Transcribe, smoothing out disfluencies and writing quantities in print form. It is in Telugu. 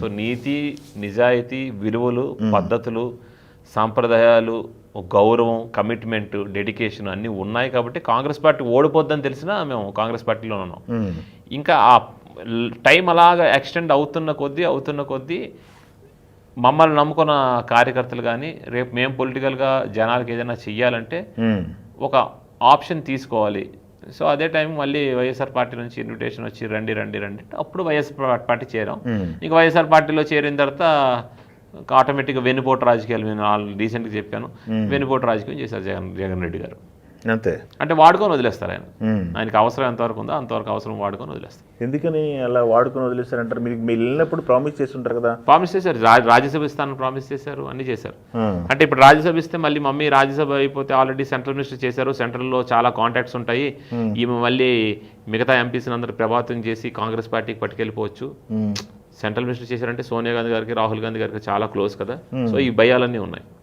సో నీతి, నిజాయితీ, విలువలు, పద్ధతులు, సాంప్రదాయాలు, గౌరవం, కమిట్మెంట్, డెడికేషన్ అన్నీ ఉన్నాయి కాబట్టి కాంగ్రెస్ పార్టీ ఓడిపోద్దని తెలిసినా మేము కాంగ్రెస్ పార్టీలో ఉన్నాం. ఇంకా ఆ టైం అలాగా ఎక్స్టెండ్ అవుతున్న కొద్దీ మమ్మల్ని నమ్ముకున్న కార్యకర్తలు కానీ రేపు మేము పొలిటికల్గా జనాలకు ఏదైనా చెయ్యాలంటే ఒక ఆప్షన్ తీసుకోవాలి. సో అదే టైం మళ్ళీ వైఎస్ఆర్ పార్టీ నుంచి ఇన్విటేషన్ వచ్చి రండి అప్పుడు వైఎస్ఆర్ పార్టీ చేరాం. ఇంకా వైఎస్ఆర్ పార్టీలో చేరిన తర్వాత ఆటోమేటిక్గా వెన్నుపోటు రాజకీయాలు నేను రీసెంట్గా చెప్పాను. వెన్నుపోటు రాజకీయం చేశారు జగన్ రెడ్డి గారు. అంతే, అంటే వాడుకొని వదిలేస్తారు ఆయనకి అవసరం ఎంతవరకు ఉందో అంతవరకు అవసరం వాడుకొని వదిలేస్తారు. ఎందుకని అలా వాడుకొని వదిలేస్తారంటారు? మీరు వెళ్ళినప్పుడు ప్రామిస్ చేస్తుంటారు కదా. ప్రామిస్ చేశారు, రాజ్యసభ ఇస్తానని ప్రామిస్ చేశారు, అన్ని చేశారు. అంటే ఇప్పుడు రాజ్యసభ ఇస్తే మళ్ళీ మమ్మీ రాజ్యసభ అయిపోతే ఆల్రెడీ సెంట్రల్ మినిస్టర్ చేశారు, సెంట్రల్లో చాలా కాంటాక్ట్స్ ఉంటాయి, ఈమె మళ్ళీ మిగతా ఎంపీస్ని అందరూ ప్రభావితం చేసి కాంగ్రెస్ పార్టీకి పట్టుకెళ్ళిపోవచ్చు. సెంట్రల్ మినిస్టర్ చేశారంటే సోనియా గాంధీ గారికి, రాహుల్ గాంధీ గారికి చాలా క్లోజ్ కదా. సో ఈ భయాలన్నీ ఉన్నాయి.